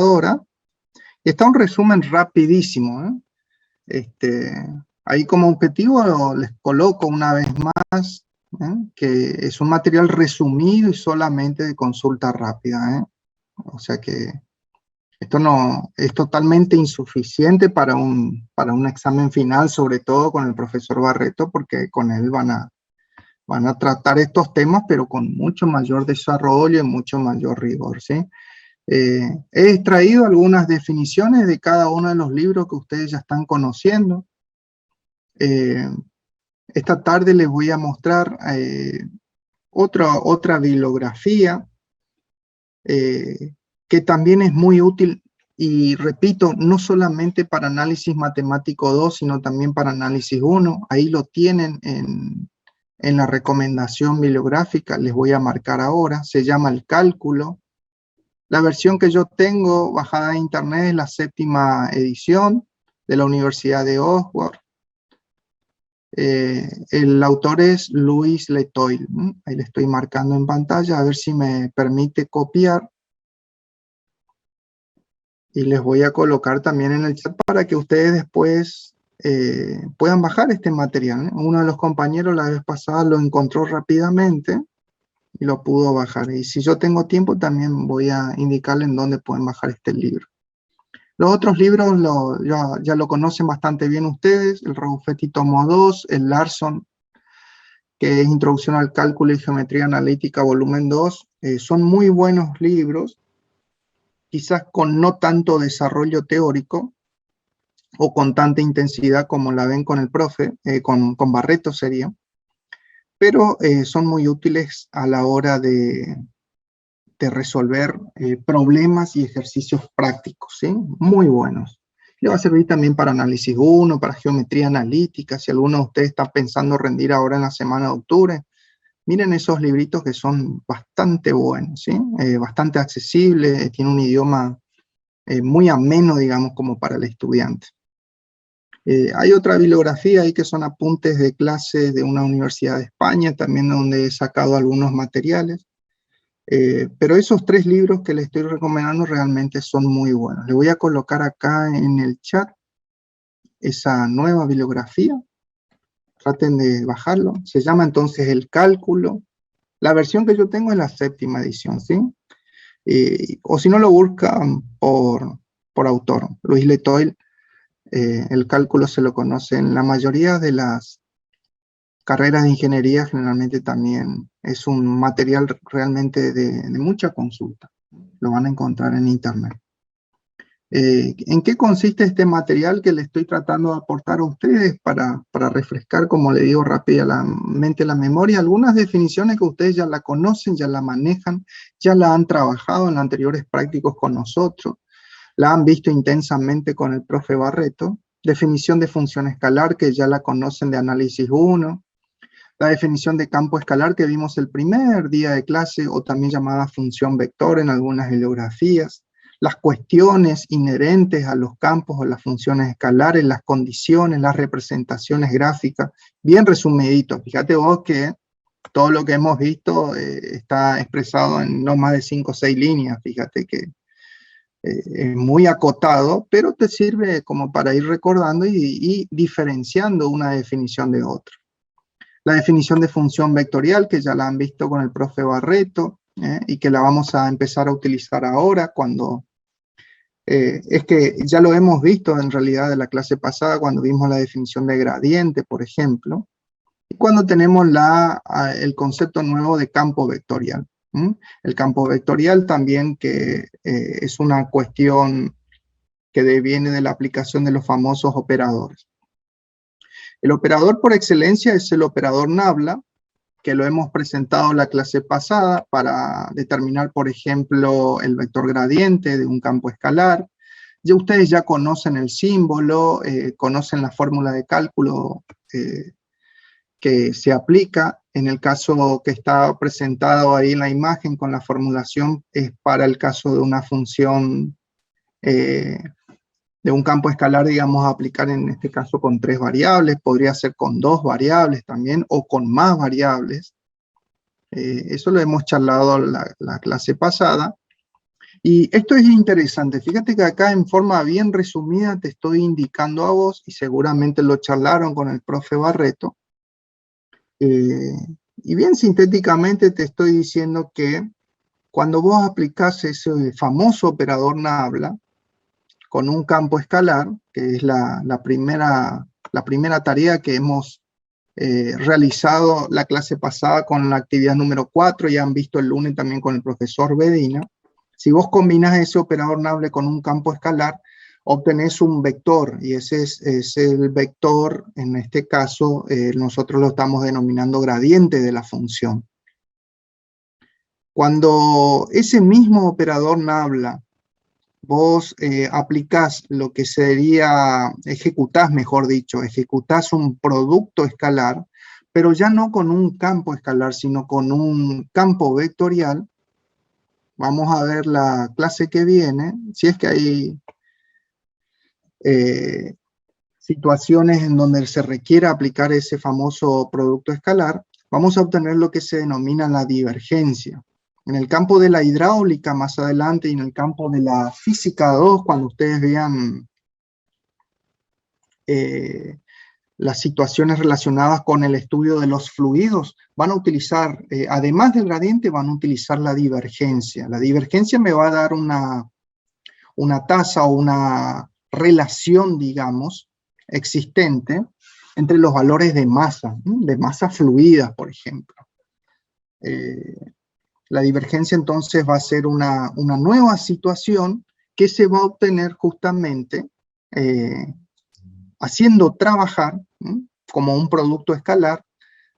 computadora. Y está un resumen rapidísimo, ¿eh? Ahí como objetivo les coloco una vez más, que es un material resumido y solamente de consulta rápida, ¿eh? O sea que esto no es totalmente insuficiente para un examen final, sobre todo con el profesor Barreto, porque con él van a tratar estos temas, pero con mucho mayor desarrollo y mucho mayor rigor, ¿sí? He extraído algunas definiciones de cada uno de los libros que ustedes ya están conociendo. Esta tarde les voy a mostrar otra bibliografía que también es muy útil, y repito, no solamente para análisis matemático 2, sino también para análisis 1. Ahí lo tienen en la recomendación bibliográfica, les voy a marcar ahora. Se llama El Cálculo. La versión que yo tengo bajada de internet es la 7ª edición de la Universidad de Oxford. El autor es Louis Letoile. Ahí le estoy marcando en pantalla, a ver si me permite copiar. Y les voy a colocar también en el chat para que ustedes después puedan bajar este material, ¿eh? Uno de los compañeros la vez pasada lo encontró rápidamente y lo pudo bajar. Y si yo tengo tiempo también voy a indicarles en dónde pueden bajar este libro. Los otros libros ya lo conocen bastante bien ustedes: el Raufetti tomo 2, el Larson, que es Introducción al Cálculo y Geometría Analítica, volumen 2. Son muy buenos libros, quizás con no tanto desarrollo teórico o con tanta intensidad como la ven con el profe, con Barreto sería, pero son muy útiles a la hora de resolver problemas y ejercicios prácticos, ¿sí? Muy buenos. Le va a servir también para análisis 1, para geometría analítica. Si alguno de ustedes está pensando rendir ahora en la semana de octubre, miren esos libritos que son bastante buenos, ¿sí? Bastante accesibles, tiene un idioma muy ameno, digamos, como para el estudiante. Hay otra bibliografía ahí que son apuntes de clases de una universidad de España, también donde he sacado algunos materiales. Pero esos 3 libros que les estoy recomendando realmente son muy buenos. Les voy a colocar acá en el chat esa nueva bibliografía. Traten de bajarlo. Se llama entonces El Cálculo. La versión que yo tengo es la 7ª edición, ¿sí? O si no, lo buscan por autor. Louis Letoile. El Cálculo se lo conoce en la mayoría de las carreras de ingeniería. Generalmente también es un material realmente de mucha consulta. Lo van a encontrar en internet. ¿En qué consiste este material que le estoy tratando de aportar a ustedes para refrescar, como le digo, rápidamente la memoria? Algunas definiciones que ustedes ya la conocen, ya la manejan, ya la han trabajado en anteriores prácticos con nosotros, la han visto intensamente con el profe Barreto. Definición de función escalar, que ya la conocen de análisis 1. La definición de campo escalar, que vimos el primer día de clase, o también llamada función vector en algunas bibliografías. Las cuestiones inherentes a los campos o las funciones escalares, las condiciones, las representaciones gráficas, bien resumidito. Fíjate vos que todo lo que hemos visto está expresado en no más de 5 o 6 líneas. Fíjate que es muy acotado, pero te sirve como para ir recordando y diferenciando una definición de otra. La definición de función vectorial, que ya la han visto con el profe Barreto, y que la vamos a empezar a utilizar ahora cuando... es que ya lo hemos visto en realidad de la clase pasada cuando vimos la definición de gradiente, por ejemplo, y cuando tenemos el concepto nuevo de campo vectorial. El campo vectorial también, que es una cuestión que deviene de la aplicación de los famosos operadores. El operador por excelencia es el operador Nabla, que lo hemos presentado en la clase pasada para determinar, por ejemplo, el vector gradiente de un campo escalar. Ya ustedes ya conocen el símbolo, conocen la fórmula de cálculo que se aplica. En el caso que está presentado ahí en la imagen con la formulación, es para el caso de una función de un campo escalar, digamos, a aplicar en este caso con 3 variables, podría ser con 2 variables también, o con más variables. Eso lo hemos charlado la clase pasada. Y esto es interesante. Fíjate que acá en forma bien resumida te estoy indicando a vos, y seguramente lo charlaron con el profe Barreto, y bien sintéticamente te estoy diciendo que cuando vos aplicás ese famoso operador Nabla con un campo escalar, que es la primera tarea que hemos realizado la clase pasada con la actividad número 4, y han visto el lunes también con el profesor Bedina. Si vos combinás ese operador Nabla con un campo escalar, obtenés un vector, y ese es el vector, en este caso, nosotros lo estamos denominando gradiente de la función. Cuando ese mismo operador Nabla vos aplicás lo que sería, ejecutás, mejor dicho, ejecutás un producto escalar, pero ya no con un campo escalar, sino con un campo vectorial. Vamos a ver la clase que viene, si es que hay situaciones en donde se requiere aplicar ese famoso producto escalar, vamos a obtener lo que se denomina la divergencia. En el campo de la hidráulica más adelante, y en el campo de la física 2, cuando ustedes vean las situaciones relacionadas con el estudio de los fluidos, van a utilizar, además del gradiente, van a utilizar la divergencia. La divergencia me va a dar una tasa o una relación, digamos, existente entre los valores de masa fluidas, por ejemplo. La divergencia entonces va a ser una nueva situación que se va a obtener justamente haciendo trabajar como un producto escalar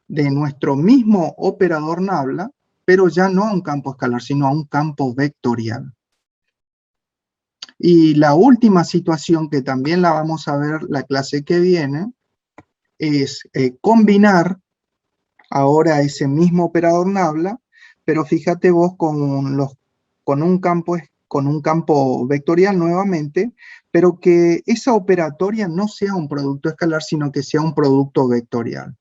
de nuestro mismo operador Nabla, pero ya no a un campo escalar, sino a un campo vectorial. Y la última situación, que también la vamos a ver la clase que viene, es combinar ahora ese mismo operador Nabla, pero fíjate vos con un campo vectorial nuevamente, pero que esa operatoria no sea un producto escalar, sino que sea un producto vectorial.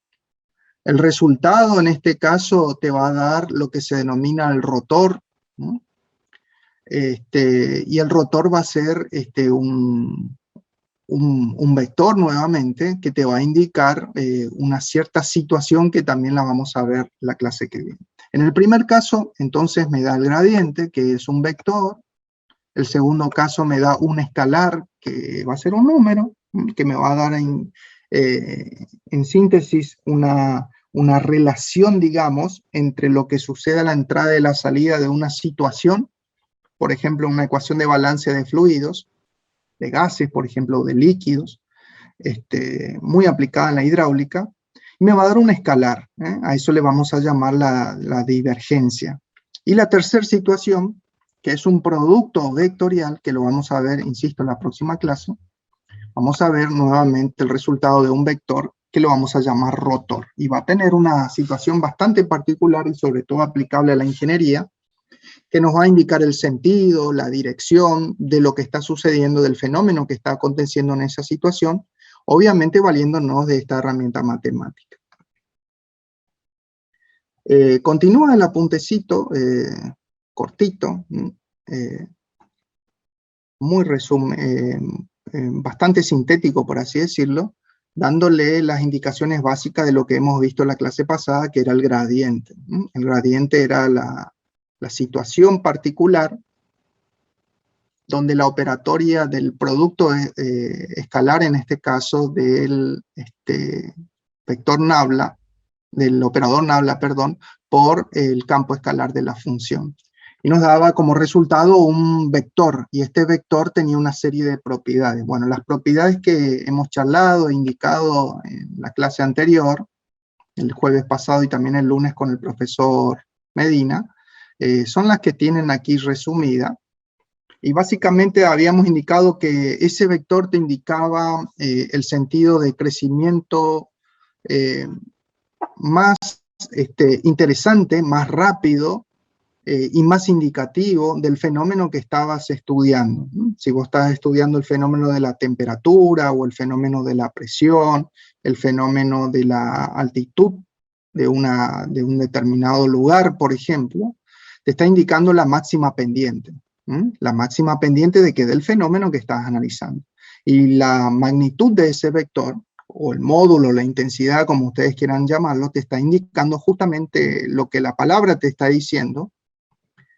El resultado en este caso te va a dar lo que se denomina el rotor, ¿no? Y el rotor va a ser un vector nuevamente que te va a indicar una cierta situación que también la vamos a ver la clase que viene. En el primer caso, entonces me da el gradiente, que es un vector. El segundo caso me da un escalar, que va a ser un número, que me va a dar en síntesis una relación, digamos, entre lo que sucede a la entrada y la salida de una situación. Por ejemplo, una ecuación de balance de fluidos, de gases, por ejemplo, o de líquidos, muy aplicada en la hidráulica, y me va a dar un escalar, a eso le vamos a llamar la divergencia. Y la tercera situación, que es un producto vectorial, que lo vamos a ver, insisto, en la próxima clase, vamos a ver nuevamente el resultado de un vector que lo vamos a llamar rotor, y va a tener una situación bastante particular y sobre todo aplicable a la ingeniería, que nos va a indicar el sentido, la dirección de lo que está sucediendo, del fenómeno que está aconteciendo en esa situación, obviamente valiéndonos de esta herramienta matemática. Continúa el apuntecito cortito, bastante sintético, por así decirlo, dándole las indicaciones básicas de lo que hemos visto en la clase pasada, que era el gradiente. El gradiente era la situación particular donde la operatoria del producto escalar, en este caso del vector Nabla, del operador Nabla, perdón, por el campo escalar de la función. Y nos daba como resultado un vector, y este vector tenía una serie de propiedades. Bueno, las propiedades que hemos charlado e indicado en la clase anterior, el jueves pasado y también el lunes con el profesor Medina, son las que tienen aquí resumida. Y básicamente habíamos indicado que ese vector te indicaba el sentido de crecimiento más interesante, más rápido y más indicativo del fenómeno que estabas estudiando. Si vos estás estudiando el fenómeno de la temperatura o el fenómeno de la presión, el fenómeno de la altitud de un determinado lugar, por ejemplo, te está indicando la máxima pendiente. La máxima pendiente de que del fenómeno que estás analizando. Y la magnitud de ese vector, o el módulo, la intensidad, como ustedes quieran llamarlo, te está indicando justamente lo que la palabra te está diciendo.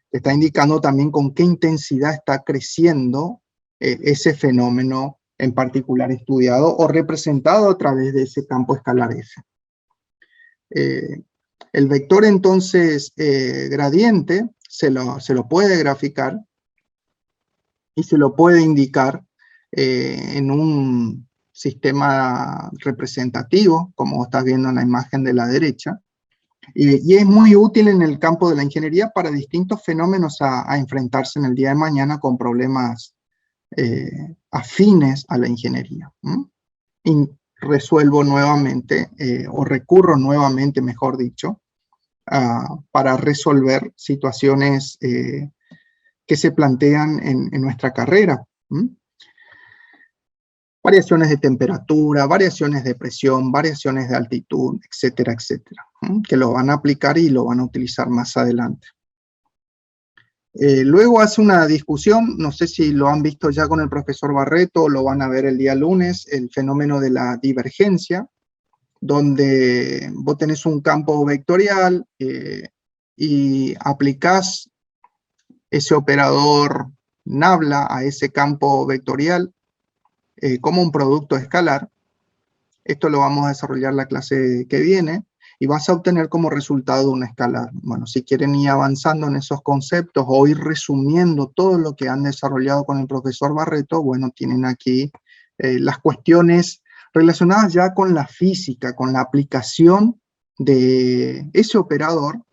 Te está indicando también con qué intensidad está creciendo ese fenómeno en particular estudiado o representado a través de ese campo escalar F. El vector entonces gradiente se lo puede graficar y se lo puede indicar en un sistema representativo, como estás viendo en la imagen de la derecha, y es muy útil en el campo de la ingeniería para distintos fenómenos a enfrentarse en el día de mañana con problemas afines a la ingeniería. Y resuelvo nuevamente, o recurro nuevamente, mejor dicho, para resolver situaciones que se plantean en nuestra carrera. Variaciones de temperatura, variaciones de presión, variaciones de altitud, etcétera, etcétera, que lo van a aplicar y lo van a utilizar más adelante. Luego hace una discusión, no sé si lo han visto ya con el profesor Barreto o lo van a ver el día lunes, el fenómeno de la divergencia, donde vos tenés un campo vectorial y aplicás ese operador nabla a ese campo vectorial como un producto escalar. Esto lo vamos a desarrollar la clase que viene y vas a obtener como resultado un escalar. Bueno, si quieren ir avanzando en esos conceptos o ir resumiendo todo lo que han desarrollado con el profesor Barreto, bueno, tienen aquí las cuestiones relacionadas ya con la física, con la aplicación de ese operador,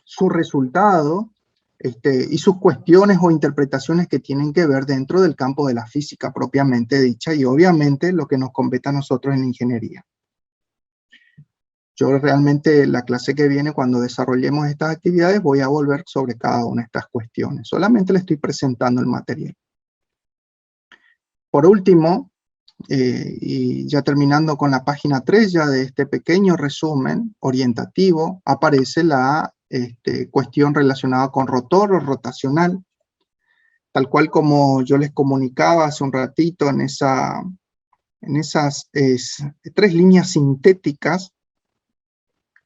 su resultado, y sus cuestiones o interpretaciones que tienen que ver dentro del campo de la física propiamente dicha y obviamente lo que nos compete a nosotros en ingeniería. Yo realmente la clase que viene, cuando desarrollemos estas actividades, voy a volver sobre cada una de estas cuestiones. Solamente le estoy presentando el material. Por último, y ya terminando con la página 3 ya de este pequeño resumen orientativo, aparece la cuestión relacionada con rotor o rotacional, tal cual como yo les comunicaba hace un ratito en esas 3 líneas sintéticas.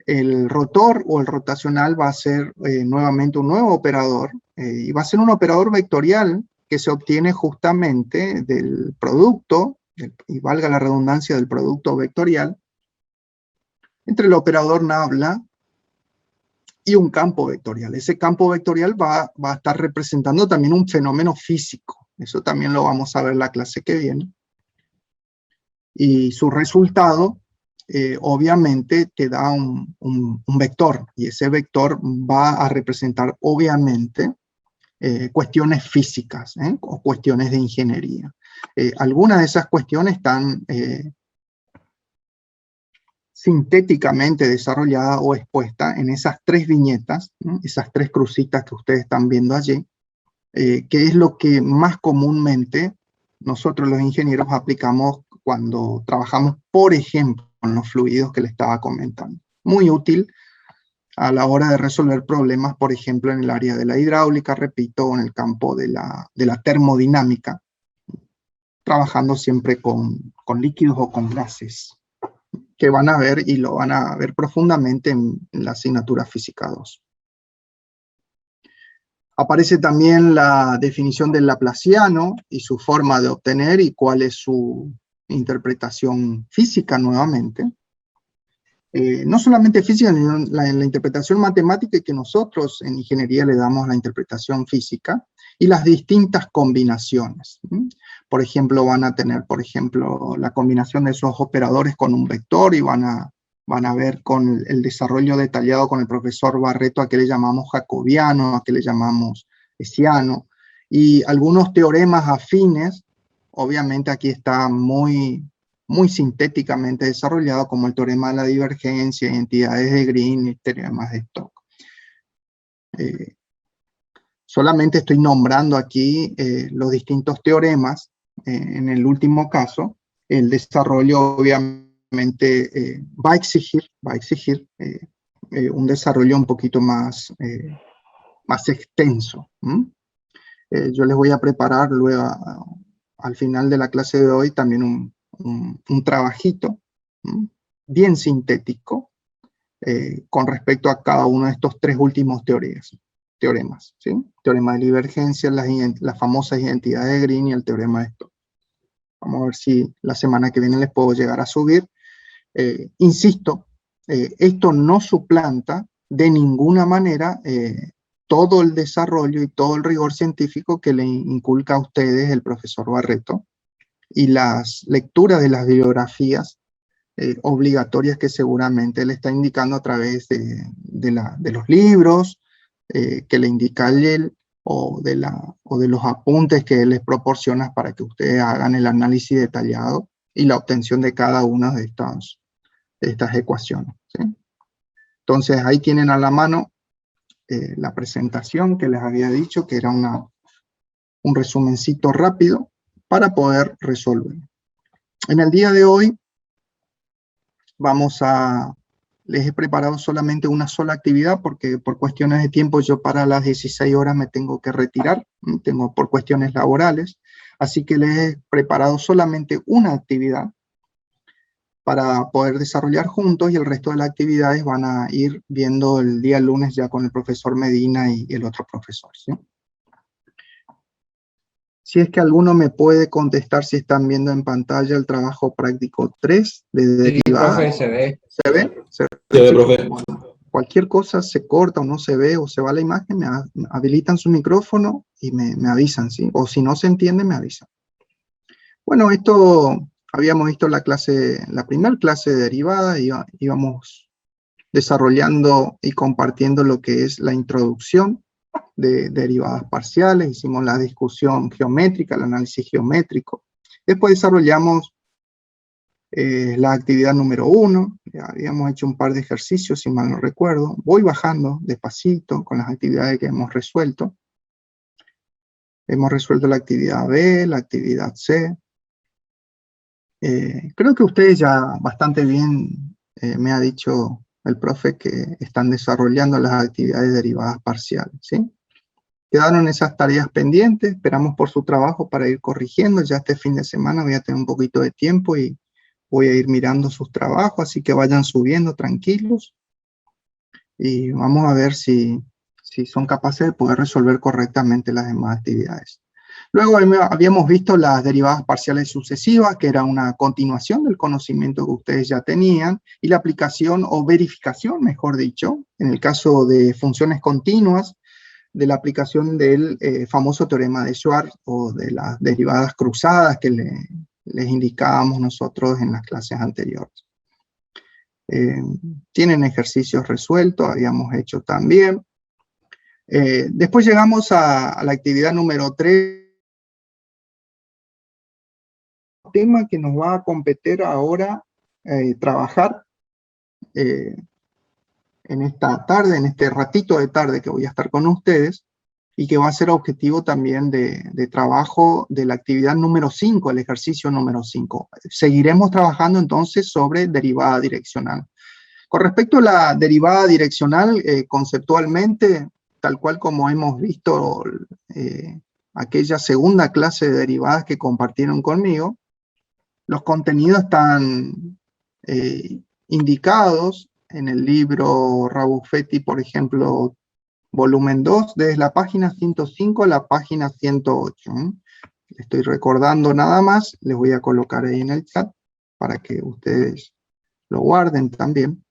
El rotor o el rotacional va a ser nuevamente un nuevo operador, y va a ser un operador vectorial que se obtiene justamente del producto, y valga la redundancia, del producto vectorial, entre el operador nabla y un campo vectorial. Ese campo vectorial va a estar representando también un fenómeno físico. Eso también lo vamos a ver en la clase que viene. Y su resultado, obviamente, te da un vector. Y ese vector va a representar, obviamente, cuestiones físicas, o cuestiones de ingeniería. Algunas de esas cuestiones están sintéticamente desarrollada o expuesta en esas 3 viñetas, esas 3 crucitas que ustedes están viendo allí, que es lo que más comúnmente nosotros los ingenieros aplicamos cuando trabajamos, por ejemplo, con los fluidos que les estaba comentando. Muy útil a la hora de resolver problemas, por ejemplo, en el área de la hidráulica, repito, o en el campo de la termodinámica, trabajando siempre con líquidos o con gases, que van a ver y lo van a ver profundamente en la asignatura Física 2. Aparece también la definición del laplaciano y su forma de obtener y cuál es su interpretación física nuevamente. No solamente física, sino la interpretación matemática, y que nosotros en ingeniería le damos la interpretación física, y las distintas combinaciones. Por ejemplo, van a tener, la combinación de esos operadores con un vector, y van a ver con el desarrollo detallado con el profesor Barreto a qué le llamamos jacobiano, a qué le llamamos hessiano, y algunos teoremas afines. Obviamente aquí está muy sintéticamente desarrollado, como el teorema de la divergencia, identidades de Green y teoremas de Stokes. Solamente estoy nombrando aquí los distintos teoremas. En el último caso, el desarrollo obviamente va a exigir un desarrollo un poquito más más extenso. Yo les voy a preparar luego, al final de la clase de hoy, también un trabajito bien sintético con respecto a cada uno de estos tres últimos teoremas, ¿sí? Teorema de divergencia, las famosas identidades de Green y el teorema de Stokes. Vamos a ver si la semana que viene les puedo llegar a subir. Insisto, esto no suplanta de ninguna manera todo el desarrollo y todo el rigor científico que le inculca a ustedes el profesor Barreto y las lecturas de las bibliografías obligatorias que seguramente le está indicando a través de los libros que le indica él o de los apuntes que él les proporciona para que ustedes hagan el análisis detallado y la obtención de cada una de estas ecuaciones, ¿sí? Entonces ahí tienen a la mano la presentación que les había dicho, que era un resumencito rápido para poder resolver. En el día de hoy les he preparado solamente una sola actividad porque por cuestiones de tiempo yo para las 16 horas me tengo que retirar, por cuestiones laborales, así que les he preparado solamente una actividad para poder desarrollar juntos y el resto de las actividades van a ir viendo el día lunes ya con el profesor Medina y el otro profesor, ¿sí? Si es que alguno me puede contestar si están viendo en pantalla el trabajo práctico 3 de derivada. Sí, profe, se ve. ¿Se ve? Se ve, profe. Bueno, cualquier cosa se corta o no se ve o se va la imagen, me habilitan su micrófono y me avisan, ¿sí? O si no se entiende, me avisan. Bueno, esto habíamos visto la primera clase de derivada, íbamos desarrollando y compartiendo lo que es la introducción de derivadas parciales, hicimos la discusión geométrica, el análisis geométrico. Después desarrollamos la actividad número 1, ya habíamos hecho un par de ejercicios, si mal no recuerdo. Voy bajando despacito con las actividades que hemos resuelto. Hemos resuelto la actividad B, la actividad C. Creo que ustedes ya bastante bien me ha dicho el profe que están desarrollando las actividades derivadas parciales, ¿sí? Quedaron esas tareas pendientes, esperamos por su trabajo para ir corrigiendo. Ya este fin de semana voy a tener un poquito de tiempo y voy a ir mirando sus trabajos, así que vayan subiendo tranquilos. Y vamos a ver si son capaces de poder resolver correctamente las demás actividades. Luego habíamos visto las derivadas parciales sucesivas, que era una continuación del conocimiento que ustedes ya tenían, y la aplicación o verificación, mejor dicho, en el caso de funciones continuas, de la aplicación del famoso teorema de Schwarz o de las derivadas cruzadas que les indicábamos nosotros en las clases anteriores. Tienen ejercicios resueltos, habíamos hecho también. Después llegamos a la actividad número 3, tema que nos va a competir ahora trabajar en esta tarde, en este ratito de tarde que voy a estar con ustedes, y que va a ser objetivo también de trabajo de la actividad número 5, el ejercicio número 5. Seguiremos trabajando entonces sobre derivada direccional. Con respecto a la derivada direccional, conceptualmente, tal cual como hemos visto aquella segunda clase de derivadas que compartieron conmigo, los contenidos están indicados en el libro Rabuffetti, por ejemplo, volumen 2, desde la página 105 a la página 108. Estoy recordando nada más, les voy a colocar ahí en el chat para que ustedes lo guarden también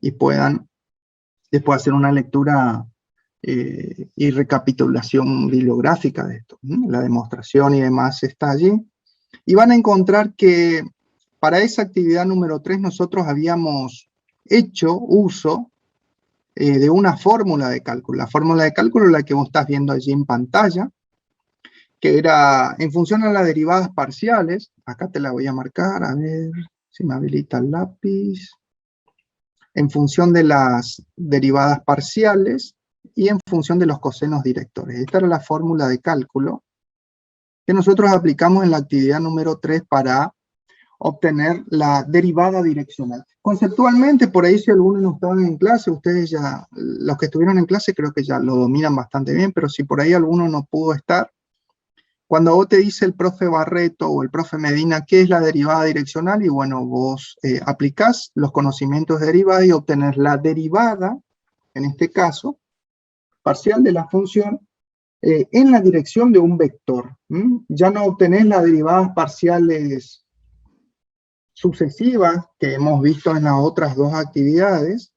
y puedan después hacer una lectura y recapitulación bibliográfica de esto. La demostración y demás está allí. Y van a encontrar que para esa actividad número 3 nosotros habíamos hecho uso de una fórmula de cálculo. La fórmula de cálculo es la que vos estás viendo allí en pantalla, que era en función a las derivadas parciales. Acá te la voy a marcar, a ver si me habilita el lápiz. En función de las derivadas parciales y en función de los cosenos directores. Esta era la fórmula de cálculo que nosotros aplicamos en la actividad número 3 para obtener la derivada direccional. Conceptualmente, por ahí si algunos no estaban en clase, ustedes ya, los que estuvieron en clase creo que ya lo dominan bastante bien, pero si por ahí alguno no pudo estar, cuando vos te dice el profe Barreto o el profe Medina qué es la derivada direccional, y bueno, vos aplicás los conocimientos de derivada y obtenés la derivada, en este caso, parcial de la función, en la dirección de un vector. Ya no obtenés las derivadas parciales sucesivas que hemos visto en las otras dos actividades,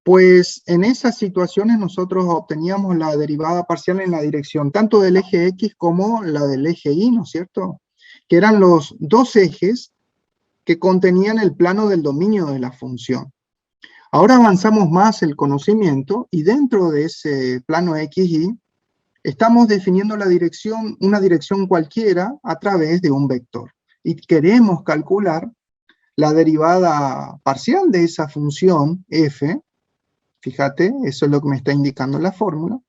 pues en esas situaciones nosotros obteníamos la derivada parcial en la dirección tanto del eje X como la del eje Y, ¿no es cierto? Que eran los dos ejes que contenían el plano del dominio de la función. Ahora avanzamos más el conocimiento y dentro de ese plano XY estamos definiendo la dirección, una dirección cualquiera a través de un vector. Y queremos calcular la derivada parcial de esa función f, fíjate, eso es lo que me está indicando la fórmula,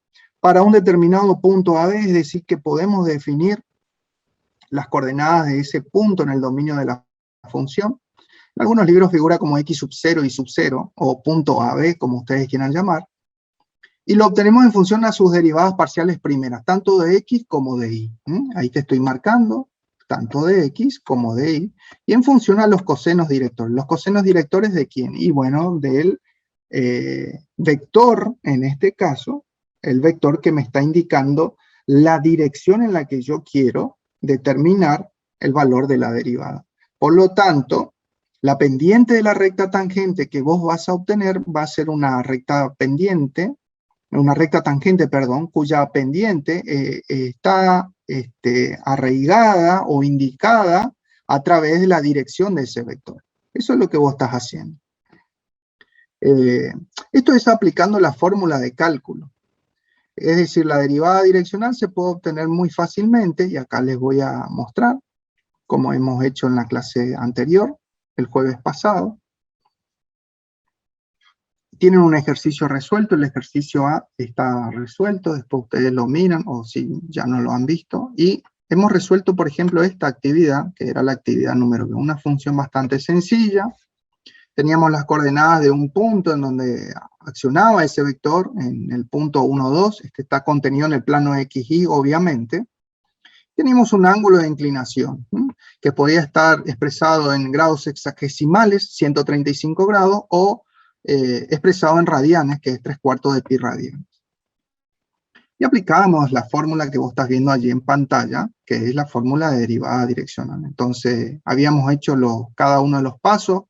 para un determinado punto AB, es decir, que podemos definir las coordenadas de ese punto en el dominio de la función. En algunos libros figura como x sub 0 y sub 0, o punto AB, como ustedes quieran llamar, y lo obtenemos en función a sus derivadas parciales primeras, tanto de x como de y. Ahí te estoy marcando, tanto de x como de y, y en función a los cosenos directores. ¿Los cosenos directores de quién? Y bueno, del vector, en este caso, el vector que me está indicando la dirección en la que yo quiero determinar el valor de la derivada. Por lo tanto, la pendiente de la recta tangente que vos vas a obtener va a ser una recta tangente, cuya pendiente está arraigada o indicada a través de la dirección de ese vector. Eso es lo que vos estás haciendo. Esto es aplicando la fórmula de cálculo. Es decir, la derivada direccional se puede obtener muy fácilmente, y acá les voy a mostrar, como hemos hecho en la clase anterior, el jueves pasado. Tienen un ejercicio resuelto, el ejercicio A está resuelto, después ustedes lo miran, o si ya no lo han visto, y hemos resuelto, por ejemplo, esta actividad, que era la actividad número 1, una función bastante sencilla. Teníamos las coordenadas de un punto en donde accionaba ese vector, en el punto 1, 2, este está contenido en el plano XY, obviamente. Teníamos un ángulo de inclinación, que podía estar expresado en grados sexagesimales, 135 grados, o expresado en radianes, que es 3/4 de pi radianes. Y aplicábamos la fórmula que vos estás viendo allí en pantalla, que es la fórmula de derivada direccional. Entonces, habíamos hecho cada uno de los pasos.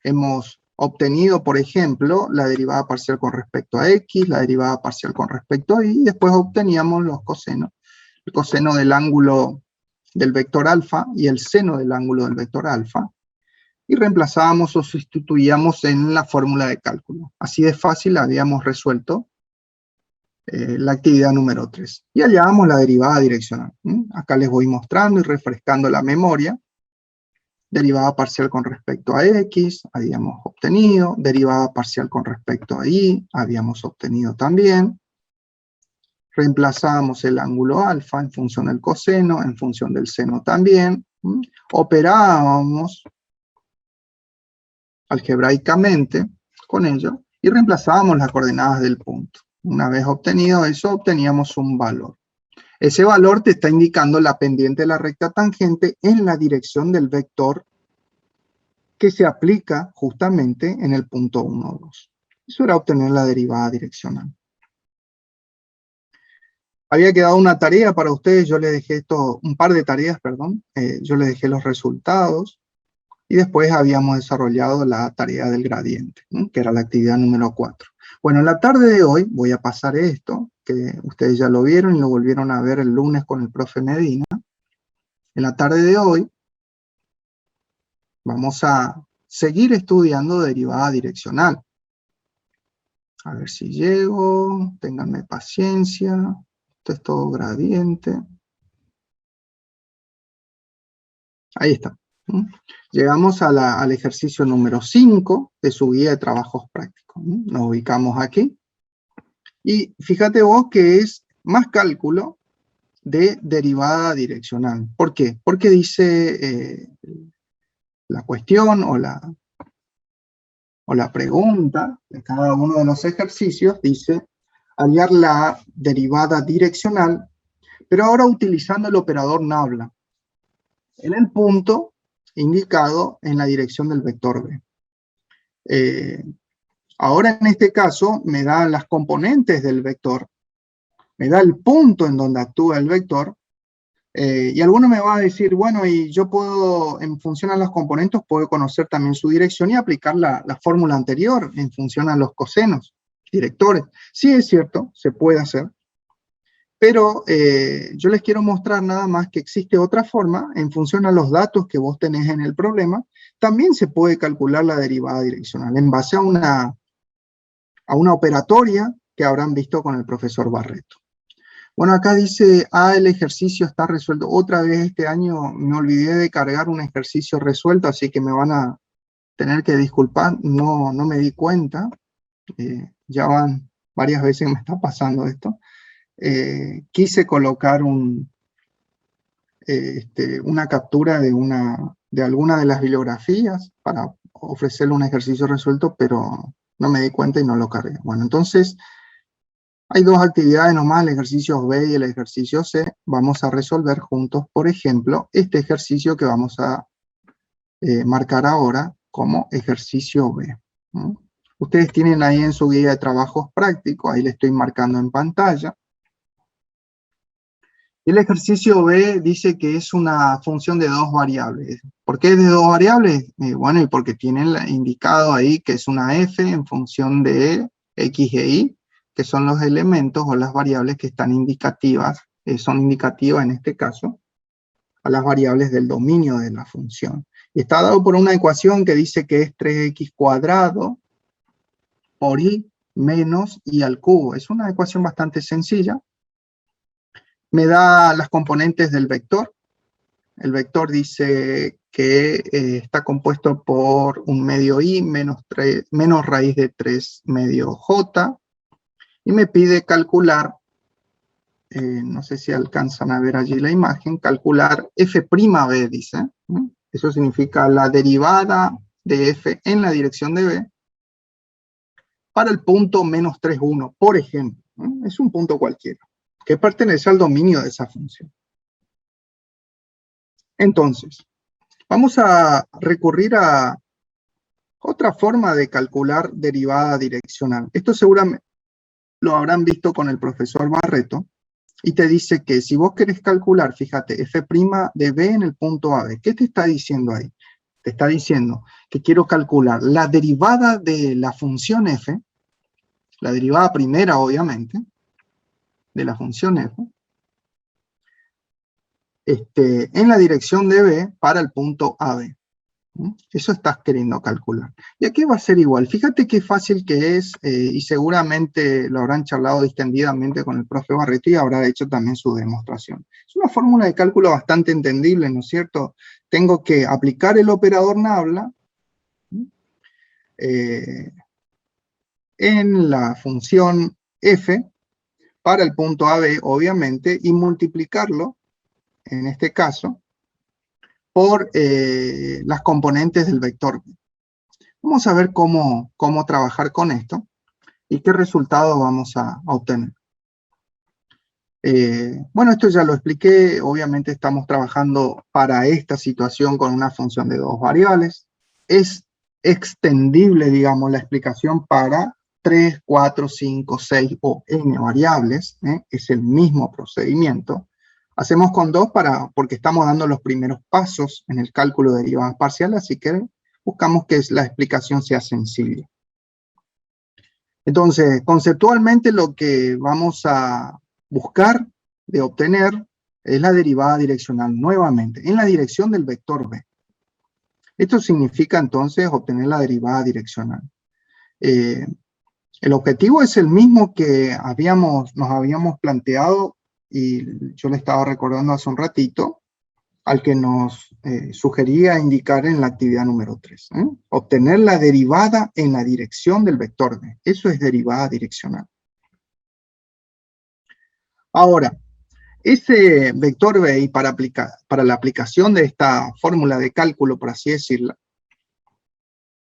Hemos obtenido, por ejemplo, la derivada parcial con respecto a x, la derivada parcial con respecto a y, y después obteníamos los cosenos. El coseno del ángulo del vector alfa y el seno del ángulo del vector alfa, y reemplazábamos o sustituíamos en la fórmula de cálculo. Así de fácil habíamos resuelto la actividad número 3. Y hallábamos la derivada direccional. Acá les voy mostrando y refrescando la memoria. Derivada parcial con respecto a x, habíamos obtenido. Derivada parcial con respecto a y, habíamos obtenido también. Reemplazábamos el ángulo alfa en función del coseno, en función del seno también. Operábamos algebraicamente con ello y reemplazábamos las coordenadas del punto. Una vez obtenido eso, obteníamos un valor. Ese valor te está indicando la pendiente de la recta tangente en la dirección del vector que se aplica justamente en el punto 1, 2. Eso era obtener la derivada direccional. Había quedado una tarea para ustedes, yo les dejé un par de tareas, yo les dejé los resultados, y después habíamos desarrollado la tarea del gradiente, que era la actividad número 4. Bueno, en la tarde de hoy voy a pasar esto, que ustedes ya lo vieron y lo volvieron a ver el lunes con el profe Medina. En la tarde de hoy vamos a seguir estudiando derivada direccional. A ver si llego, ténganme paciencia. Esto es todo gradiente. Ahí está. Llegamos al ejercicio número 5 de su guía de trabajos prácticos. Nos ubicamos aquí. Y fíjate vos que es más cálculo de derivada direccional. ¿Por qué? Porque dice la cuestión o o la pregunta de cada uno de los ejercicios dice hallar la derivada direccional, pero ahora utilizando el operador nabla, en el punto indicado en la dirección del vector B. Ahora en este caso me da las componentes del vector, me da el punto en donde actúa el vector, y alguno me va a decir, bueno, y yo puedo, en función a los componentes, puedo conocer también su dirección y aplicar la fórmula anterior en función a los cosenos directores. Sí, es cierto, se puede hacer, pero yo les quiero mostrar nada más que existe otra forma, en función a los datos que vos tenés en el problema, también se puede calcular la derivada direccional en base a una operatoria que habrán visto con el profesor Barreto. Bueno, acá dice, el ejercicio está resuelto. Otra vez este año me olvidé de cargar un ejercicio resuelto, así que me van a tener que disculpar, no me di cuenta. Ya van varias veces que me está pasando esto. Quise colocar una captura de alguna de las bibliografías para ofrecerle un ejercicio resuelto, pero no me di cuenta y no lo cargué. Bueno, entonces hay dos actividades nomás, el ejercicio B y el ejercicio C. Vamos a resolver juntos, por ejemplo, este ejercicio que vamos a marcar ahora como ejercicio B. ¿Mm? Ustedes tienen ahí en su guía de trabajos prácticos, ahí le estoy marcando en pantalla. El ejercicio B dice que es una función de dos variables. ¿Por qué es de dos variables? Bueno, y porque tienen indicado ahí que es una f en función de x e y, que son los elementos o las variables que están indicativas, son indicativas en este caso, a las variables del dominio de la función. Y está dado por una ecuación que dice que es 3x cuadrado por y menos y al cubo. Es una ecuación bastante sencilla. Me da las componentes del vector. El vector dice que está compuesto por un medio i menos raíz de 3 medio j, y me pide calcular, no sé si alcanzan a ver allí la imagen, calcular f'b, dice. Eso significa la derivada de f en la dirección de b para el punto menos 3, 1, por ejemplo. Es un punto cualquiera, que pertenece al dominio de esa función. Entonces, vamos a recurrir a otra forma de calcular derivada direccional. Esto seguramente lo habrán visto con el profesor Barreto, y te dice que si vos querés calcular, fíjate, f' de b en el punto AB, ¿qué te está diciendo ahí? Te está diciendo que quiero calcular la derivada de la función f, la derivada primera, obviamente, de la función f, en la dirección de b para el punto AB. Eso estás queriendo calcular. Y aquí va a ser igual. Fíjate qué fácil que es, y seguramente lo habrán charlado distendidamente con el profe Barreto y habrá hecho también su demostración. Es una fórmula de cálculo bastante entendible, ¿no es cierto? Tengo que aplicar el operador nabla en la función f para el punto AB, obviamente, y multiplicarlo, en este caso, por las componentes del vector B. Vamos a ver cómo trabajar con esto y qué resultado vamos a obtener. Bueno, esto ya lo expliqué. Obviamente estamos trabajando para esta situación con una función de dos variables. Es extendible, digamos, la explicación para 3, 4, 5, 6 o n variables. Es el mismo procedimiento. Hacemos con dos porque estamos dando los primeros pasos en el cálculo de derivadas parciales, así que buscamos que la explicación sea sencilla. Entonces, conceptualmente lo que vamos a buscar de obtener es la derivada direccional nuevamente, en la dirección del vector B. Esto significa entonces obtener la derivada direccional. El objetivo es el mismo que nos habíamos planteado, y yo le estaba recordando hace un ratito, al que nos sugería indicar en la actividad número 3. Obtener la derivada en la dirección del vector B. Eso es derivada direccional. Ahora, ese vector B, y para la aplicación de esta fórmula de cálculo, por así decirla,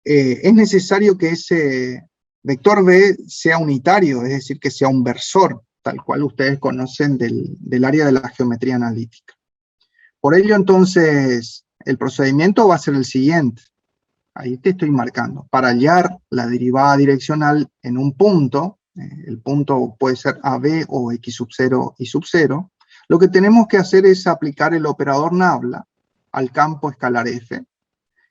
es necesario que ese vector B sea unitario, es decir, que sea un versor, tal cual ustedes conocen del área de la geometría analítica. Por ello, entonces, el procedimiento va a ser el siguiente. Ahí te estoy marcando. Para hallar la derivada direccional en un punto, el punto puede ser AB o X sub 0 y sub 0, lo que tenemos que hacer es aplicar el operador nabla al campo escalar F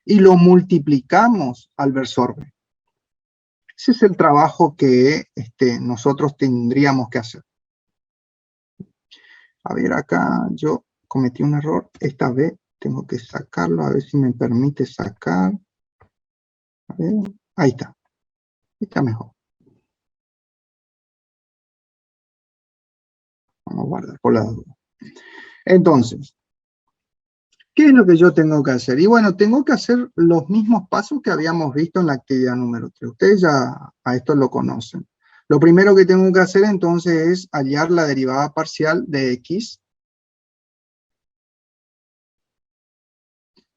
y lo multiplicamos al versor B. Ese es el trabajo que nosotros tendríamos que hacer. A ver, acá yo cometí un error. Esta B tengo que sacarlo, a ver si me permite sacar. A ver, ahí está. Está mejor. Vamos a guardar por la duda. Entonces, ¿qué es lo que yo tengo que hacer? Y bueno, tengo que hacer los mismos pasos que habíamos visto en la actividad número 3. Ustedes ya a esto lo conocen. Lo primero que tengo que hacer entonces es hallar la derivada parcial de X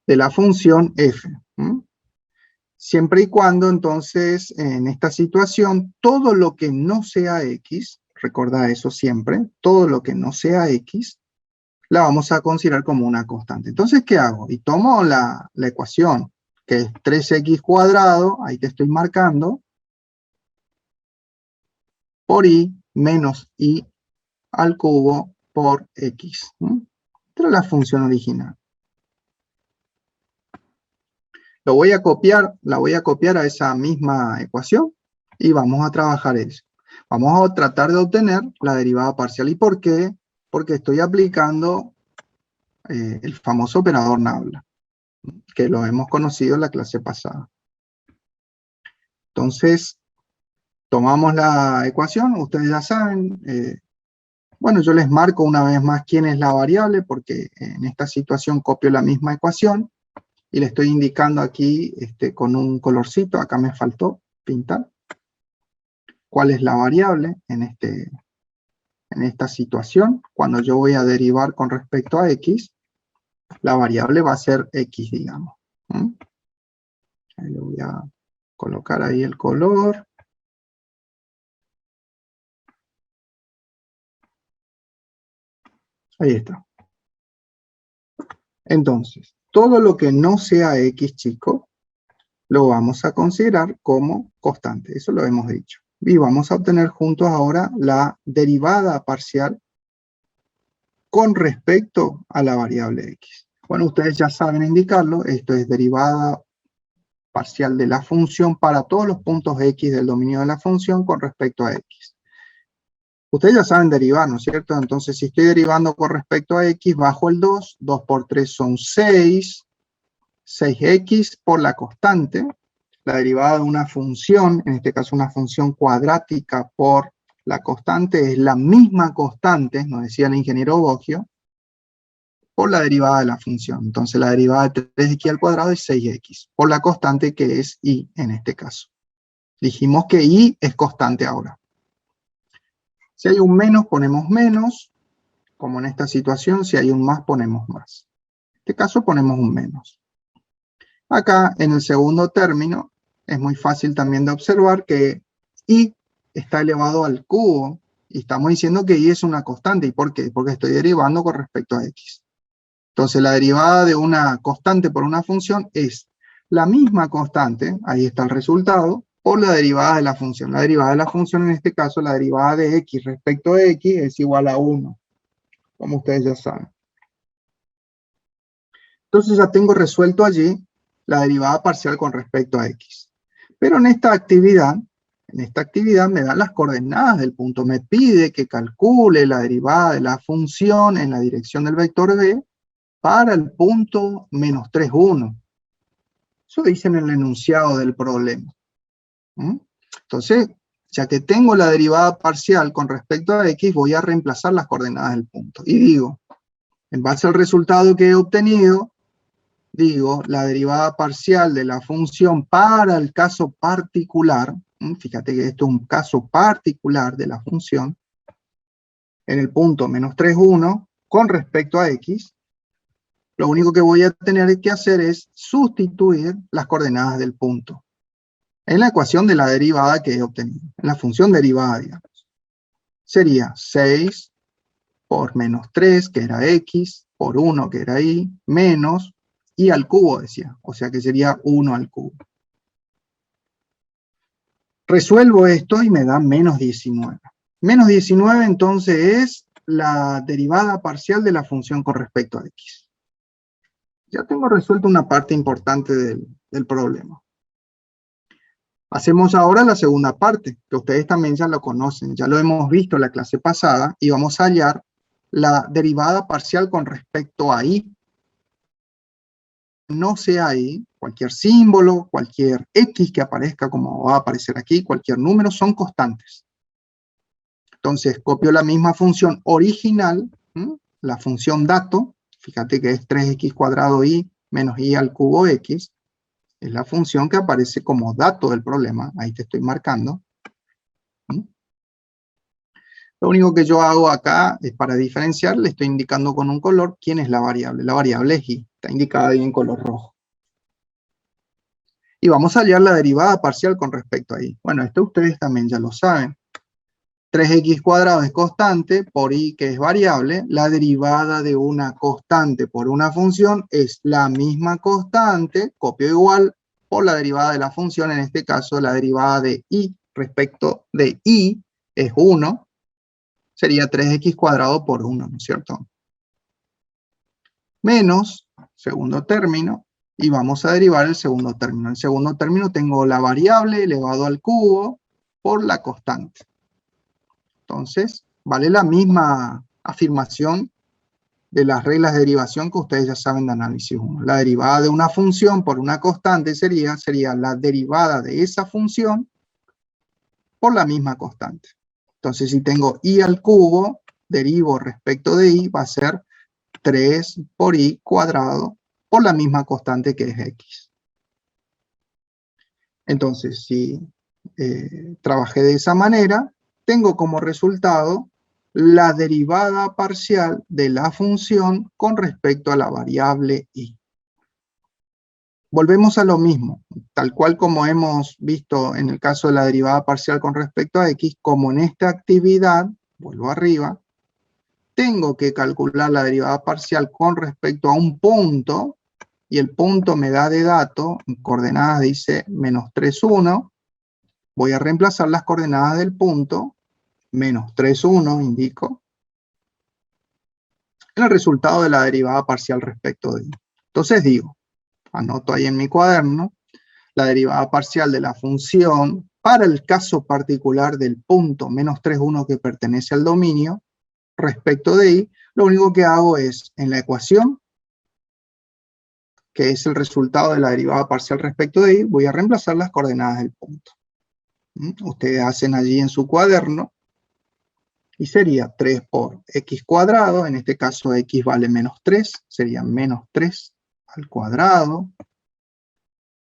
de la función F. Siempre y cuando entonces en esta situación todo lo que no sea X, recordad eso siempre, todo lo que no sea X, la vamos a considerar como una constante. Entonces, ¿qué hago? Y tomo la ecuación, que es 3x cuadrado, ahí te estoy marcando, por y menos y al cubo por x. Esta es la función original. Lo voy a copiar, la voy a copiar a esa misma ecuación y vamos a trabajar eso. Vamos a tratar de obtener la derivada parcial. ¿Y por qué? Porque estoy aplicando el famoso operador nabla, que lo hemos conocido en la clase pasada. Entonces, tomamos la ecuación, ustedes ya saben. Bueno, yo les marco una vez más quién es la variable, porque en esta situación copio la misma ecuación, y le estoy indicando aquí con un colorcito, acá me faltó pintar, cuál es la variable en esta situación. Cuando yo voy a derivar con respecto a x, la variable va a ser x, digamos. Ahí le voy a colocar ahí el color. Ahí está. Entonces, todo lo que no sea x, chicos, lo vamos a considerar como constante. Eso lo hemos dicho. Y vamos a obtener juntos ahora la derivada parcial con respecto a la variable x. Bueno, ustedes ya saben indicarlo. Esto es derivada parcial de la función para todos los puntos x del dominio de la función con respecto a x. Ustedes ya saben derivar, ¿no es cierto? Entonces, si estoy derivando con respecto a x, bajo el 2. 2 por 3 son 6. 6x por la constante. La derivada de una función, en este caso una función cuadrática por la constante, es la misma constante, nos decía el ingeniero Boggio, por la derivada de la función. Entonces la derivada de 3x al cuadrado es 6x, por la constante que es y en este caso. Dijimos que y es constante ahora. Si hay un menos, ponemos menos, como en esta situación. Si hay un más, ponemos más. En este caso ponemos un menos. Acá, en el segundo término, es muy fácil también de observar que y está elevado al cubo. Y estamos diciendo que y es una constante. ¿Y por qué? Porque estoy derivando con respecto a x. Entonces, la derivada de una constante por una función es la misma constante, ahí está el resultado, por la derivada de la función. La derivada de la función, en este caso, la derivada de x respecto de x es igual a 1, como ustedes ya saben. Entonces, ya tengo resuelto allí la derivada parcial con respecto a x. Pero en esta actividad me dan las coordenadas del punto. Me pide que calcule la derivada de la función en la dirección del vector b para el punto menos 3, 1. Eso dice en el enunciado del problema. Entonces, ya que tengo la derivada parcial con respecto a x, voy a reemplazar las coordenadas del punto. Y digo, en base al resultado que he obtenido, digo, la derivada parcial de la función para el caso particular, fíjate que esto es un caso particular de la función, en el punto menos 3, 1, con respecto a x, lo único que voy a tener que hacer es sustituir las coordenadas del punto en la ecuación de la derivada que he obtenido, en la función derivada, digamos. Sería 6 por menos 3, que era x, por 1, que era y, menos y al cubo, decía. O sea que sería 1 al cubo. Resuelvo esto y me da menos 19. Menos 19 entonces es la derivada parcial de la función con respecto a x. Ya tengo resuelto una parte importante del problema. Hacemos ahora la segunda parte, que ustedes también ya lo conocen, ya lo hemos visto en la clase pasada, y vamos a hallar la derivada parcial con respecto a y. No sea y, cualquier símbolo, cualquier x que aparezca como va a aparecer aquí, cualquier número, son constantes. Entonces copio la misma función original, la función dato, fíjate que es 3x cuadrado y menos y al cubo x, es la función que aparece como dato del problema, ahí te estoy marcando. Lo único que yo hago acá es para diferenciar, le estoy indicando con un color quién es la variable. La variable es y, está indicada ahí en color rojo. Y vamos a hallar la derivada parcial con respecto a y. Bueno, esto ustedes también ya lo saben. 3x cuadrado es constante, por y que es variable. La derivada de una constante por una función es la misma constante, copio igual, por la derivada de la función, en este caso la derivada de y respecto de y es 1, sería 3x cuadrado por 1, ¿no es cierto? Menos, segundo término, y vamos a derivar el segundo término. En el segundo término tengo la variable elevado al cubo por la constante. Entonces, vale la misma afirmación de las reglas de derivación que ustedes ya saben de análisis 1. La derivada de una función por una constante sería la derivada de esa función por la misma constante. Entonces, si tengo y al cubo, derivo respecto de y, va a ser 3 por y cuadrado por la misma constante que es x. Entonces, si trabajé de esa manera, tengo como resultado la derivada parcial de la función con respecto a la variable y. Volvemos a lo mismo, tal cual como hemos visto en el caso de la derivada parcial con respecto a x, como en esta actividad, vuelvo arriba, tengo que calcular la derivada parcial con respecto a un punto, y el punto me da de dato, en coordenadas dice menos 3, 1, voy a reemplazar las coordenadas del punto, menos 3, 1, indico, en el resultado de la derivada parcial respecto de y. Entonces digo, anoto ahí en mi cuaderno, la derivada parcial de la función para el caso particular del punto menos 3, 1 que pertenece al dominio, respecto de y, lo único que hago es, en la ecuación, que es el resultado de la derivada parcial respecto de y, voy a reemplazar las coordenadas del punto. Ustedes hacen allí en su cuaderno, y sería 3 por x cuadrado, en este caso x vale menos 3, sería menos 3 al cuadrado,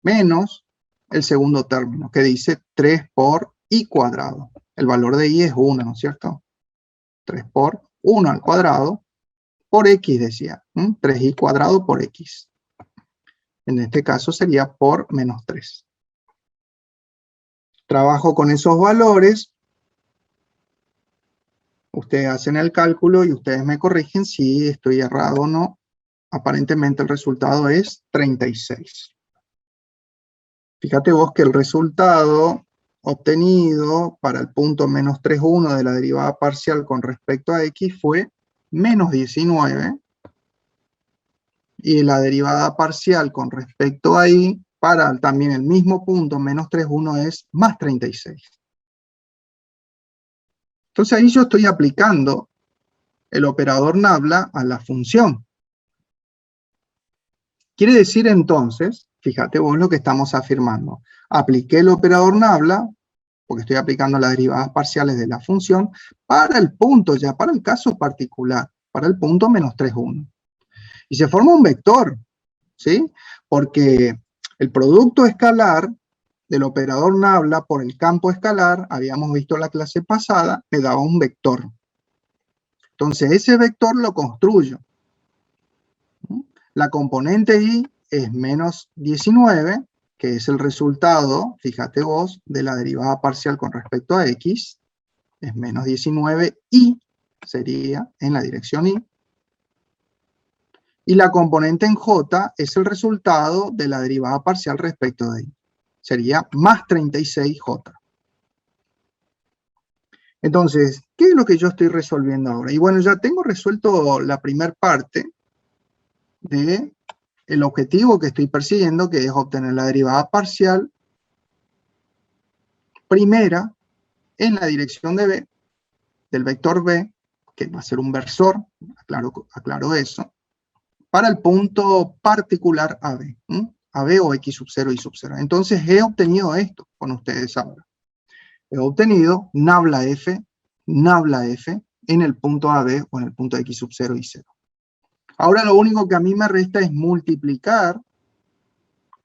menos el segundo término, que dice 3 por y cuadrado. El valor de y es 1, ¿no es cierto? 3 por 1 al cuadrado, por x decía, 3y cuadrado por x. En este caso sería por menos 3. Trabajo con esos valores. Ustedes hacen el cálculo y ustedes me corrigen si estoy errado o no. Aparentemente el resultado es 36. Fíjate vos que el resultado obtenido para el punto menos 3, 1 de la derivada parcial con respecto a x fue menos 19. Y la derivada parcial con respecto a y, para también el mismo punto, menos 3, 1 es más 36. Entonces ahí yo estoy aplicando el operador nabla a la función. Quiere decir entonces, fíjate vos lo que estamos afirmando. Apliqué el operador nabla, porque estoy aplicando las derivadas parciales de la función, para el punto ya, para el caso particular, para el punto menos 3, 1. Y se forma un vector, ¿sí? Porque el producto escalar del operador nabla por el campo escalar, habíamos visto en la clase pasada, me daba un vector. Entonces ese vector lo construyo. La componente y es menos 19, que es el resultado, fíjate vos, de la derivada parcial con respecto a x, es menos 19 y sería en la dirección y. Y la componente en j es el resultado de la derivada parcial respecto de y. Sería más 36j. Entonces, ¿qué es lo que yo estoy resolviendo ahora? Y bueno, ya tengo resuelto la primera parte del objetivo que estoy persiguiendo, que es obtener la derivada parcial primera en la dirección de b, del vector b, que va a ser un versor, aclaro eso, para el punto particular AB, AB o x sub 0 y sub 0. Entonces he obtenido esto con ustedes ahora. He obtenido nabla f en el punto AB o en el punto x sub 0 y 0. Ahora lo único que a mí me resta es multiplicar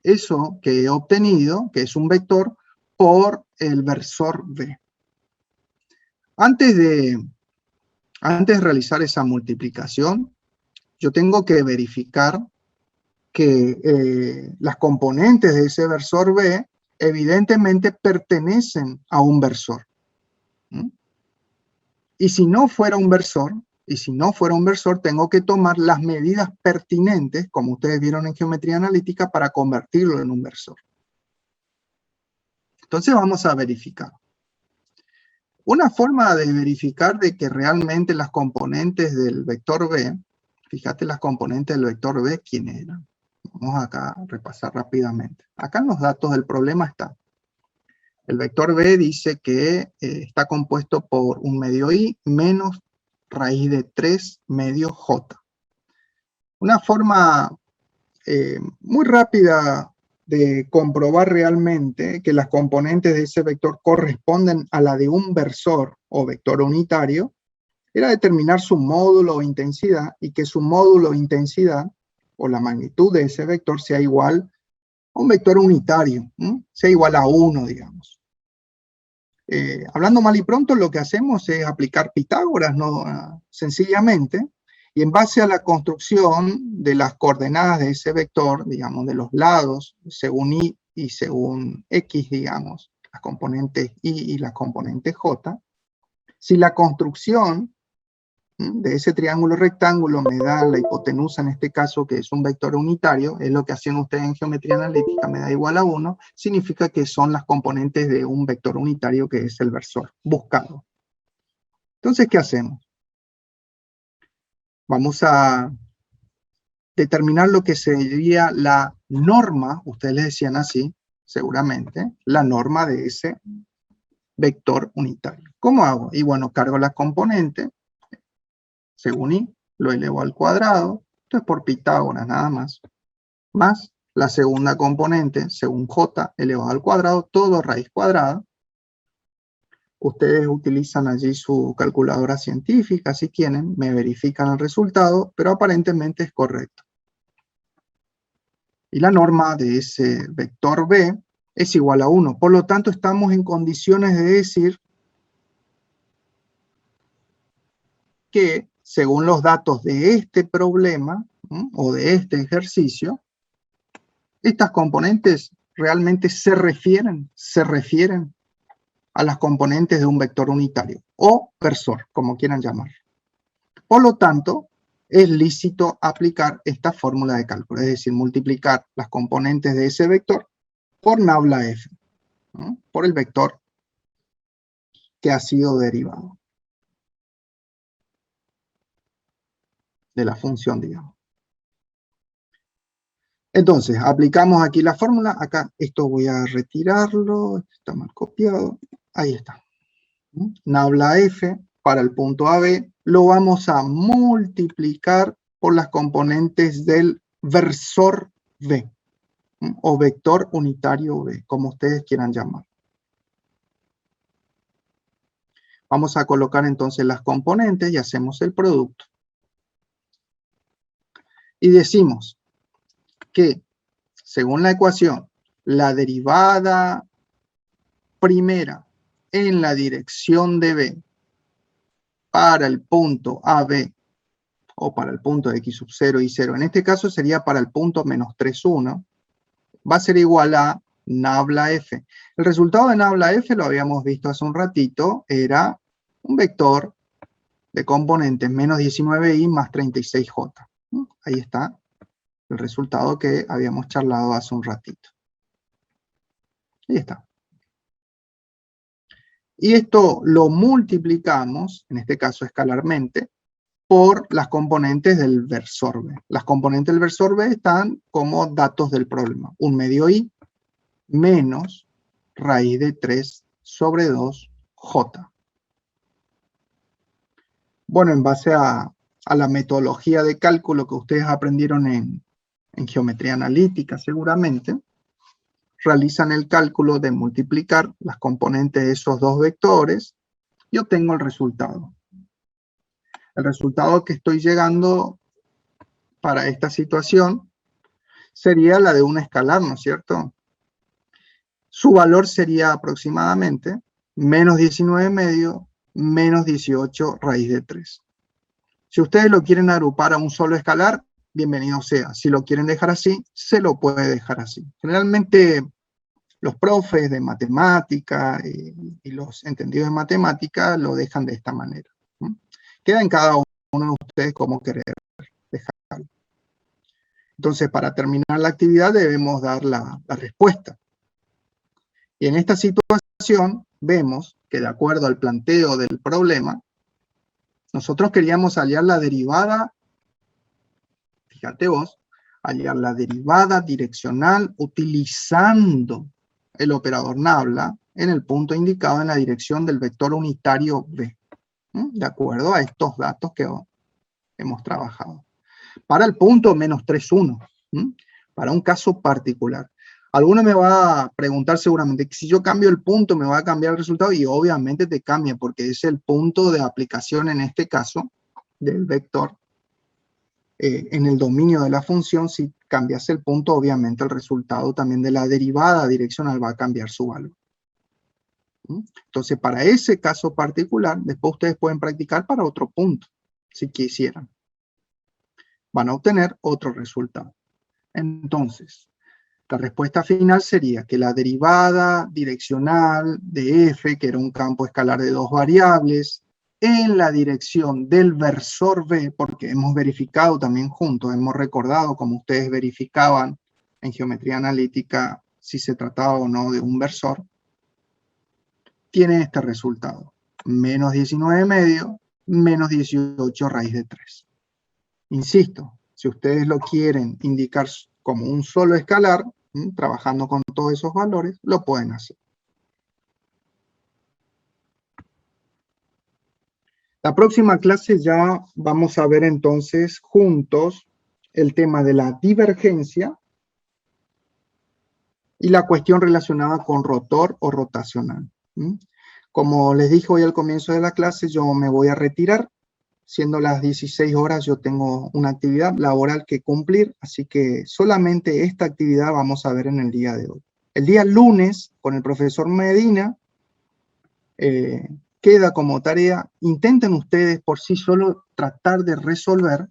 eso que he obtenido, que es un vector, por el versor B. Antes de realizar esa multiplicación, yo tengo que verificar que las componentes de ese versor B evidentemente pertenecen a un versor. Y si no fuera un versor, tengo que tomar las medidas pertinentes, como ustedes vieron en geometría analítica, para convertirlo en un versor. Entonces vamos a verificar. Una forma de verificar de que realmente las componentes del vector B, fíjate las componentes del vector B, ¿quiénes eran? Vamos acá a repasar rápidamente. Acá en los datos del problema está. El vector B dice que está compuesto por un medio i menos raíz de 3 medio j. Una forma muy rápida de comprobar realmente que las componentes de ese vector corresponden a la de un versor o vector unitario era determinar su módulo o intensidad y que su módulo o intensidad o la magnitud de ese vector sea igual a un vector unitario, sea igual a 1, digamos. Hablando mal y pronto, lo que hacemos es aplicar Pitágoras, ¿no? Sencillamente, y en base a la construcción de las coordenadas de ese vector, digamos, de los lados, según y según x, digamos, las componentes y las componentes j, si la construcción de ese triángulo rectángulo me da la hipotenusa, en este caso, que es un vector unitario, es lo que hacían ustedes en geometría analítica, me da igual a 1, significa que son las componentes de un vector unitario que es el versor buscado. Entonces, ¿qué hacemos? Vamos a determinar lo que sería la norma, ustedes le decían así, seguramente, la norma de ese vector unitario. ¿Cómo hago? Y bueno, cargo la componente, según y, lo elevo al cuadrado, esto es por Pitágoras nada más, más la segunda componente, según j elevado al cuadrado, todo raíz cuadrada. Ustedes utilizan allí su calculadora científica, si quieren, me verifican el resultado, pero aparentemente es correcto. Y la norma de ese vector B es igual a 1. Por lo tanto, estamos en condiciones de decir que, según los datos de este problema, o de este ejercicio, estas componentes realmente se refieren a las componentes de un vector unitario, o versor, como quieran llamar. Por lo tanto, es lícito aplicar esta fórmula de cálculo, es decir, multiplicar las componentes de ese vector por nabla f, por el vector que ha sido derivado de la función, digamos. Entonces, aplicamos aquí la fórmula. Acá esto voy a retirarlo, está mal copiado. Ahí está. Nabla f para el punto AB lo vamos a multiplicar por las componentes del versor B, o vector unitario B, como ustedes quieran llamar. Vamos a colocar entonces las componentes y hacemos el producto. Y decimos que, según la ecuación, la derivada primera en la dirección de B para el punto AB o para el punto de x sub 0 y 0. En este caso sería para el punto menos 3, 1. Va a ser igual a nabla f. El resultado de nabla f, lo habíamos visto hace un ratito, era un vector de componentes menos 19i más 36j. Ahí está el resultado que habíamos charlado hace un ratito. Ahí está. Y esto lo multiplicamos, en este caso escalarmente, por las componentes del versor B. Las componentes del versor B están como datos del problema. Un medio i menos raíz de 3 sobre 2j. Bueno, en base a la metodología de cálculo que ustedes aprendieron en geometría analítica seguramente, realizan el cálculo de multiplicar las componentes de esos dos vectores y obtengo el resultado. El resultado que estoy llegando para esta situación sería la de un escalar, ¿no es cierto? Su valor sería aproximadamente menos 19 medio menos 18 raíz de 3. Si ustedes lo quieren agrupar a un solo escalar, bienvenido sea. Si lo quieren dejar así, se lo puede dejar así. Generalmente los profes de matemática y los entendidos de matemática lo dejan de esta manera. Queda en cada uno de ustedes cómo querer dejarlo. Entonces, para terminar la actividad debemos dar la respuesta. Y en esta situación vemos que de acuerdo al planteo del problema, nosotros queríamos hallar la derivada, fíjate vos, hallar la derivada direccional utilizando el operador nabla en el punto indicado en la dirección del vector unitario B, de acuerdo a estos datos que hemos trabajado. Para el punto menos 3, 1, para un caso particular. Alguno me va a preguntar seguramente que si yo cambio el punto me va a cambiar el resultado, y obviamente te cambia porque es el punto de aplicación en este caso del vector en el dominio de la función. Si cambias el punto, obviamente el resultado también de la derivada direccional va a cambiar su valor. Entonces, para ese caso particular, después ustedes pueden practicar para otro punto, si quisieran. Van a obtener otro resultado. Entonces, la respuesta final sería que la derivada direccional de f, que era un campo escalar de dos variables, en la dirección del versor B, porque hemos verificado también juntos, hemos recordado como ustedes verificaban en geometría analítica si se trataba o no de un versor, tiene este resultado, menos 19 medio, menos 18 raíz de 3. Insisto, si ustedes lo quieren indicar como un solo escalar, trabajando con todos esos valores, lo pueden hacer. La próxima clase ya vamos a ver entonces juntos el tema de la divergencia y la cuestión relacionada con rotor o rotacional. Como les dije hoy al comienzo de la clase, yo me voy a retirar. Siendo las 16 horas, yo tengo una actividad laboral que cumplir, así que solamente esta actividad vamos a ver en el día de hoy. El día lunes, con el profesor Medina, queda como tarea, intenten ustedes por sí solo tratar de resolver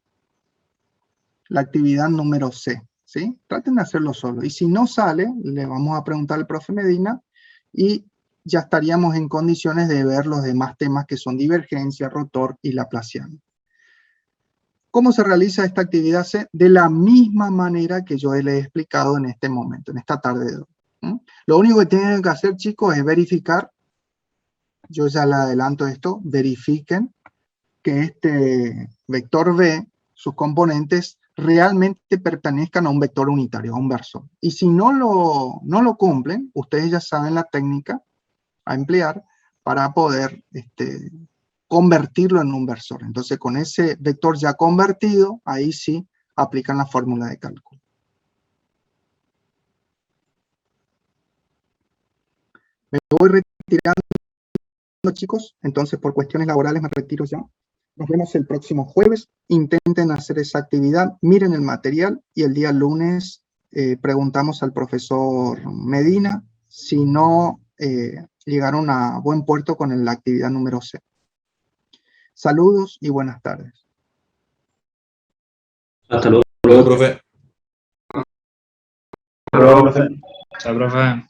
la actividad número C, ¿sí? Traten de hacerlo solo, y si no sale, le vamos a preguntar al profe Medina, y ya estaríamos en condiciones de ver los demás temas que son divergencia, rotor y laplaciano. ¿Cómo se realiza esta actividad C? De la misma manera que yo les he explicado en este momento, en esta tarde de hoy. Lo único que tienen que hacer, chicos, es verificar, yo ya le adelanto esto, verifiquen que este vector B, sus componentes, realmente pertenezcan a un vector unitario, a un versor. Y si no lo cumplen, ustedes ya saben la técnica a emplear para poder convertirlo en un versor. Entonces, con ese vector ya convertido, ahí sí aplican la fórmula de cálculo. Me voy retirando, chicos. Entonces, por cuestiones laborales me retiro ya. Nos vemos el próximo jueves. Intenten hacer esa actividad, miren el material, y el día lunes preguntamos al profesor Medina si no llegaron a buen puerto con la actividad número C. Saludos y buenas tardes. Hasta luego. Hasta luego, profe. Hasta luego, profe. Chao, profe.